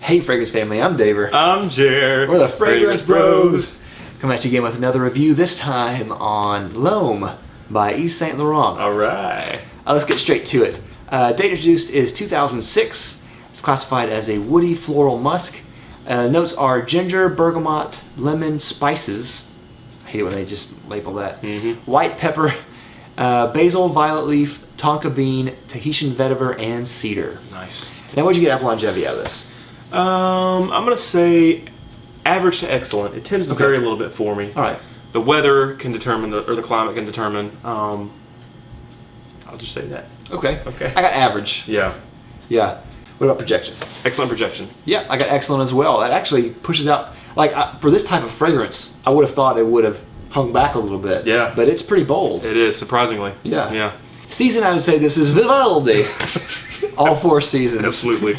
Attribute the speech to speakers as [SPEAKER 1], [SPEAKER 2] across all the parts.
[SPEAKER 1] Hey Fragrance Family, I'm Daver.
[SPEAKER 2] I'm Jer.
[SPEAKER 1] We're the Fragrance Bros. Coming at you again with another review, this time on L'Homme by Yves Saint Laurent.
[SPEAKER 2] Alright.
[SPEAKER 1] Let's get straight to it. Date introduced is 2006. It's classified as a woody floral musk. Notes are ginger, bergamot, lemon, spices. I hate it when they just label that. White pepper, basil, violet leaf, tonka bean, Tahitian vetiver, and cedar.
[SPEAKER 2] Nice.
[SPEAKER 1] Now, what did you get for longevity out of this?
[SPEAKER 2] I'm going to say average to excellent. It tends to vary a little bit for me.
[SPEAKER 1] All right.
[SPEAKER 2] The weather can determine, or the climate can determine. I'll just say that.
[SPEAKER 1] Okay.
[SPEAKER 2] Okay.
[SPEAKER 1] I got average.
[SPEAKER 2] Yeah.
[SPEAKER 1] Yeah. What about projection?
[SPEAKER 2] Excellent projection.
[SPEAKER 1] Yeah, I got excellent as well. That actually pushes out, like, for this type of fragrance, I would have thought it would have hung back a little bit.
[SPEAKER 2] Yeah.
[SPEAKER 1] But it's pretty bold.
[SPEAKER 2] It is, surprisingly.
[SPEAKER 1] Yeah.
[SPEAKER 2] Yeah.
[SPEAKER 1] Season, I would say this is Vivaldi. All four seasons.
[SPEAKER 2] Absolutely.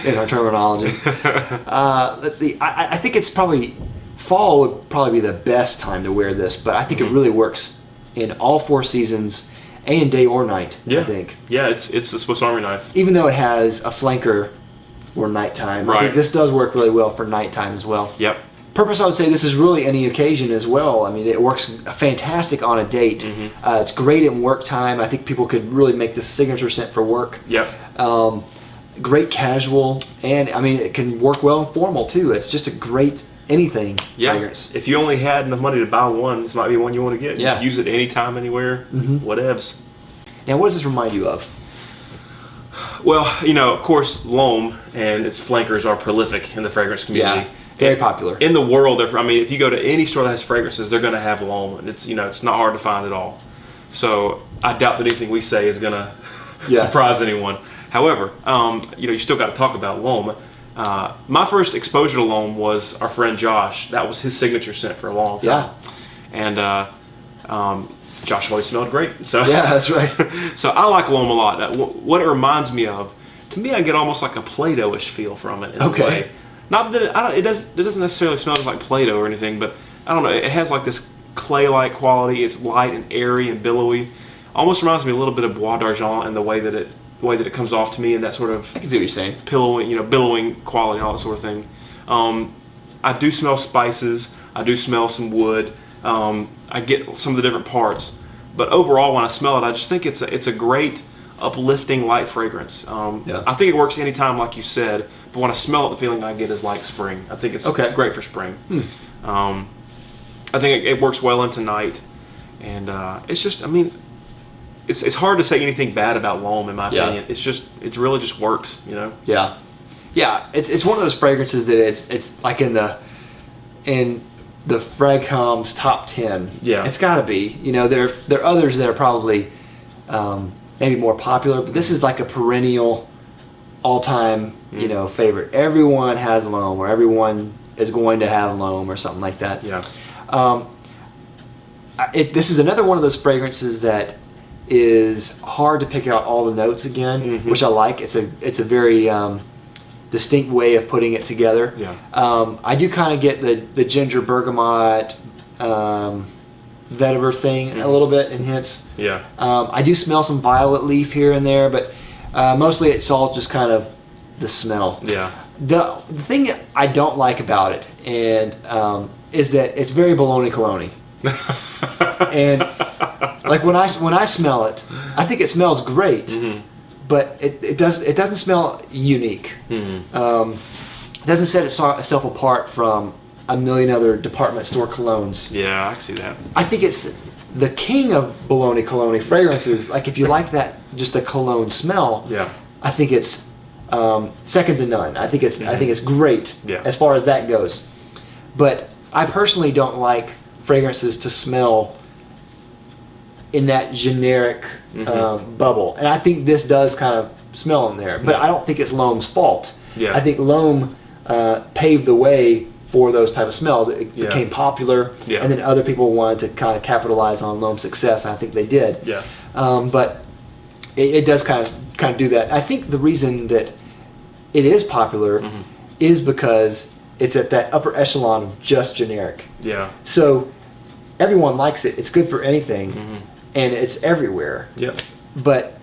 [SPEAKER 1] In our terminology. Let's see. I think it's probably, fall would probably be the best time to wear this, but I think it really works in all four seasons and day or night,
[SPEAKER 2] Yeah.
[SPEAKER 1] I think.
[SPEAKER 2] Yeah, it's the Swiss Army knife.
[SPEAKER 1] Even though it has a flanker for nighttime, I think this does work really well for nighttime as well.
[SPEAKER 2] Yep.
[SPEAKER 1] Purpose, I would say this is really any occasion as well. I mean, it works fantastic on a date. It's great in work time. I think people could really make this signature scent for work.
[SPEAKER 2] Yep.
[SPEAKER 1] Great casual, and I mean, it can work well in formal too. It's just a great anything fragrance.
[SPEAKER 2] If you only had enough money to buy one, this might be one you want to get.
[SPEAKER 1] Yeah.
[SPEAKER 2] Use it anytime, anywhere, whatevs.
[SPEAKER 1] Now, what does this remind you of?
[SPEAKER 2] Well, you know, of course, L'Homme and its flankers are prolific in the fragrance community.
[SPEAKER 1] Yeah, very popular.
[SPEAKER 2] In the world, I mean, if you go to any store that has fragrances, they're going to have L'Homme, and it's, you know, it's not hard to find at all. So I doubt that anything we say is going to surprise anyone. However, you know, you still got to talk about L'Homme. My first exposure to L'Homme was our friend Josh. That was his signature scent for a long time.
[SPEAKER 1] Yeah.
[SPEAKER 2] And Josh always smelled great. So
[SPEAKER 1] Yeah, that's right.
[SPEAKER 2] So I like L'Homme a lot. What it reminds me of, to me, I get almost like a Play-Doh-ish feel from it in a way. Not that it doesn't necessarily smell like Play-Doh or anything, but I don't know. It has like this clay-like quality. It's light and airy and billowy. Almost reminds me a little bit of Bois d'Argent in the way that it comes off to me, and that sort of
[SPEAKER 1] I can see what you're saying.
[SPEAKER 2] Billowing quality and all that sort of thing. I do smell spices. I do smell some wood. I get some of the different parts, but overall, when I smell it, I just think it's a great, uplifting, light fragrance. I think it works anytime, like you said. But when I smell it, the feeling I get is like spring. I think it's great for spring. I think it works well into night, and it's just, I mean, it's hard to say anything bad about L'Homme in my opinion. It really just works, you know.
[SPEAKER 1] Yeah, yeah. It's one of those fragrances that it's like in the Fragcom's top 10.
[SPEAKER 2] Yeah,
[SPEAKER 1] it's got to be. You know, there are others that are probably maybe more popular, but this is like a perennial, all-time you know favorite. Everyone has L'Homme, or everyone is going to have L'Homme, or something like that.
[SPEAKER 2] Yeah.
[SPEAKER 1] This is another one of those fragrances that is hard to pick out all the notes again, which I like. It's a very distinct way of putting it together.
[SPEAKER 2] Yeah.
[SPEAKER 1] I do kind of get the ginger bergamot vetiver thing a little bit in hints.
[SPEAKER 2] Yeah.
[SPEAKER 1] I do smell some violet leaf here and there, but mostly it's all just kind of the smell.
[SPEAKER 2] Yeah.
[SPEAKER 1] The thing I don't like about it is that it's very Bologna Colognes. And like when I smell it, I think it smells great, but it doesn't smell unique. It doesn't set itself apart from a million other department store colognes.
[SPEAKER 2] Yeah, I can see that.
[SPEAKER 1] I think it's the king of Bologna Colognes fragrances. Like, if you like that, just a cologne smell, I think it's second to none. I think it's great as far as that goes. But I personally don't like fragrances to smell in that generic bubble, and I think this does kind of smell in there. But I don't think it's L'Homme's fault. I think L'Homme paved the way for those type of smells. It became popular, and then other people wanted to kind of capitalize on L'Homme's success, and I think they did. But it does kind of do that. I think the reason that it is popular is because it's at that upper echelon of just generic. So everyone likes it. It's good for anything, and it's everywhere. But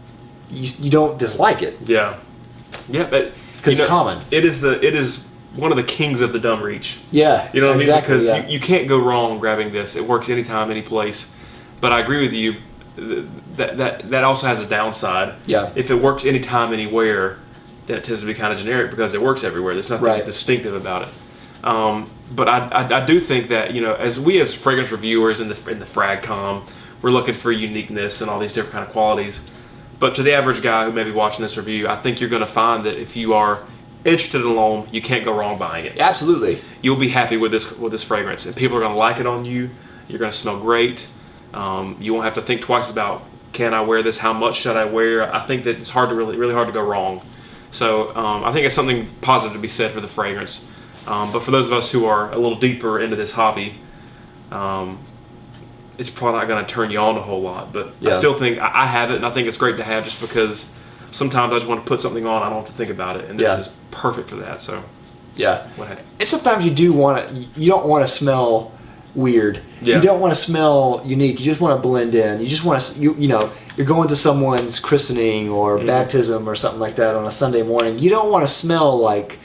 [SPEAKER 1] you don't dislike it.
[SPEAKER 2] But
[SPEAKER 1] because it's common.
[SPEAKER 2] It is one of the kings of the dumb reach.
[SPEAKER 1] Yeah,
[SPEAKER 2] you know what
[SPEAKER 1] exactly,
[SPEAKER 2] I mean? Because you can't go wrong grabbing this. It works anytime, any place. But I agree with you. That also has a downside.
[SPEAKER 1] Yeah.
[SPEAKER 2] If it works anytime, anywhere, then it tends to be kind of generic because it works everywhere. There's nothing distinctive about it. But I do think that, you know, as fragrance reviewers in the frag-com, we're looking for uniqueness and all these different kind of qualities. But to the average guy who may be watching this review, I think you're going to find that if you are interested in L'Homme, you can't go wrong buying it.
[SPEAKER 1] Absolutely.
[SPEAKER 2] You'll be happy with this fragrance, and people are going to like it on you. You're going to smell great. You won't have to think twice about, can I wear this? How much should I wear? I think that it's really hard to go wrong. So I think it's something positive to be said for the fragrance. But for those of us who are a little deeper into this hobby, it's probably not going to turn you on a whole lot. But I still think I have it, and I think it's great to have just because sometimes I just want to put something on, I don't have to think about it, and this is perfect for that. So
[SPEAKER 1] and sometimes you don't want to smell weird. You don't want to smell unique. You just want to blend in. You just want to you're going to someone's christening or baptism or something like that on a Sunday morning. You don't want to smell like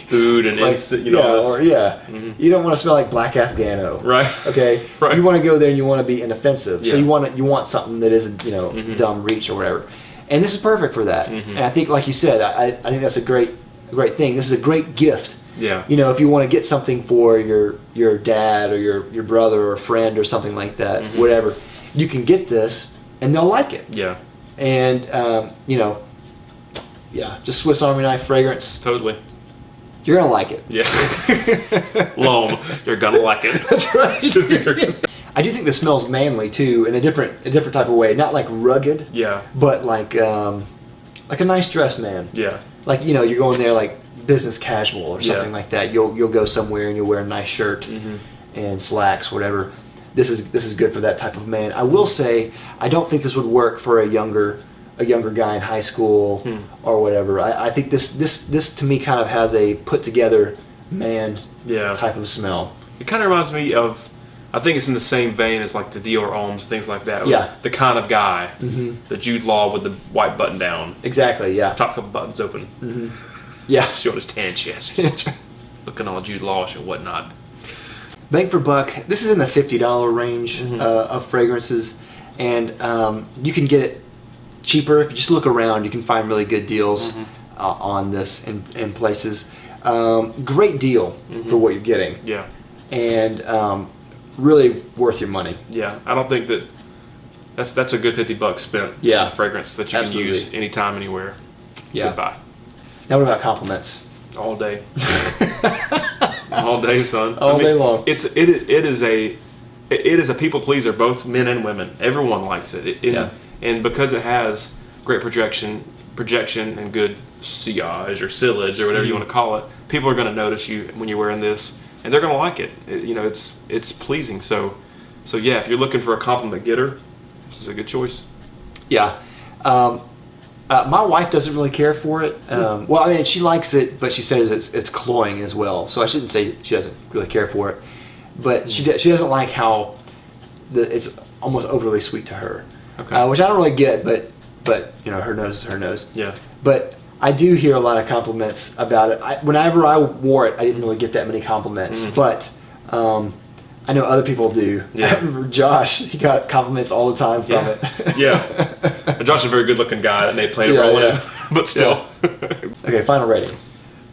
[SPEAKER 2] food and instant, you
[SPEAKER 1] don't want to smell like black Afghano,
[SPEAKER 2] right?
[SPEAKER 1] Okay,
[SPEAKER 2] right.
[SPEAKER 1] You want to go there and you want to be inoffensive, so you want something that isn't dumb reach or whatever, and this is perfect for that. And I think, like you said, I think that's a great thing. This is a great gift.
[SPEAKER 2] Yeah.
[SPEAKER 1] You know, if you want to get something for your dad or your brother or friend or something like that, whatever, you can get this and they'll like it.
[SPEAKER 2] Yeah.
[SPEAKER 1] And just Swiss Army knife fragrance.
[SPEAKER 2] Totally.
[SPEAKER 1] You're gonna like it.
[SPEAKER 2] Yeah. L'Homme, you're gonna like it.
[SPEAKER 1] That's right. I do think this smells manly too, in a different type of way. Not like rugged.
[SPEAKER 2] Yeah.
[SPEAKER 1] But like a nice dressed man.
[SPEAKER 2] Yeah.
[SPEAKER 1] Like, you're going there like business casual or something like that. You'll go somewhere and you'll wear a nice shirt and slacks, whatever. This is good for that type of man. I will say, I don't think this would work for a younger guy in high school or whatever. I think this to me kind of has a put together man type of smell.
[SPEAKER 2] It kind of reminds me of, I think it's in the same vein as like the Dior Hommes, things like that.
[SPEAKER 1] Yeah.
[SPEAKER 2] The kind of guy, the Jude Law with the white button down.
[SPEAKER 1] Exactly, yeah.
[SPEAKER 2] Top couple buttons open.
[SPEAKER 1] Yeah.
[SPEAKER 2] Showing his tan chest. Looking all Jude Law-ish and whatnot.
[SPEAKER 1] Bang for buck, this is in the $50 range of fragrances, and you can get it cheaper. If you just look around, you can find really good deals on this in places. Great deal for what you're getting.
[SPEAKER 2] Yeah.
[SPEAKER 1] And really worth your money.
[SPEAKER 2] Yeah, I don't think that's a good $50 spent.
[SPEAKER 1] Yeah.
[SPEAKER 2] On fragrance that you can use anytime, anywhere.
[SPEAKER 1] Yeah.
[SPEAKER 2] Goodbye.
[SPEAKER 1] Now what about compliments?
[SPEAKER 2] All day. All day, son.
[SPEAKER 1] All day long.
[SPEAKER 2] It is a people pleaser, both men and women. Everyone likes it. And because it has great projection and good sillage or sillage or whatever you want to call it, people are going to notice you when you're wearing this, and they're going to like it. It's pleasing. So yeah, if you're looking for a compliment getter, this is a good choice.
[SPEAKER 1] Yeah. My wife doesn't really care for it. Well, I mean, she likes it, but she says it's cloying as well. So I shouldn't say she doesn't really care for it, but she doesn't like how it's almost overly sweet to her.
[SPEAKER 2] Okay.
[SPEAKER 1] Which I don't really get, but her nose is her nose.
[SPEAKER 2] Yeah.
[SPEAKER 1] But I do hear a lot of compliments about it. Whenever I wore it, I didn't really get that many compliments, but I know other people do.
[SPEAKER 2] Yeah.
[SPEAKER 1] I remember Josh, he got compliments all the time from it.
[SPEAKER 2] Yeah. And Josh is a very good looking guy, and they played a role in it, but still.
[SPEAKER 1] Okay, final rating.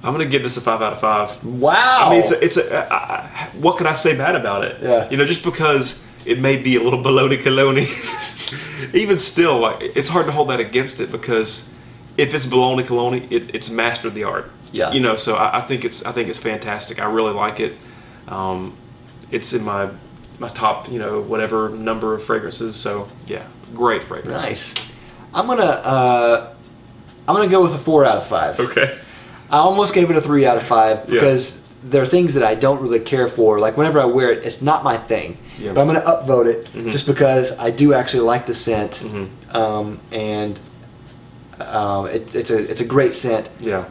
[SPEAKER 2] I'm going to give this a 5 out of 5.
[SPEAKER 1] Wow.
[SPEAKER 2] I mean, what could I say bad about it?
[SPEAKER 1] Yeah.
[SPEAKER 2] Just because it may be a little baloney cologne, even still, like, it's hard to hold that against it, because if it's baloney cologne, it's mastered the art.
[SPEAKER 1] Yeah.
[SPEAKER 2] So I think it's fantastic. I really like it. It's in my top, whatever number of fragrances. So yeah, great fragrance.
[SPEAKER 1] Nice. I'm gonna go with a 4 out of 5.
[SPEAKER 2] Okay.
[SPEAKER 1] I almost gave it a 3 out of 5 because there are things that I don't really care for. Like whenever I wear it, it's not my thing. Yeah. But I'm gonna upvote it just because I do actually like the scent, and it's a great scent.
[SPEAKER 2] Yeah.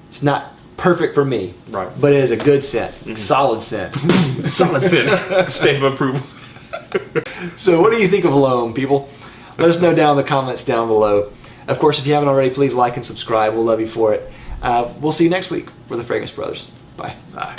[SPEAKER 1] It's not perfect for me,
[SPEAKER 2] right?
[SPEAKER 1] But it is a good scent, solid scent,
[SPEAKER 2] solid scent, stamp of approval.
[SPEAKER 1] So, what do you think of L'Homme, people? Let us know down in the comments down below. Of course, if you haven't already, please like and subscribe. We'll love you for it. We'll see you next week. We're the Fragrance Brothers. Bye.
[SPEAKER 2] Bye.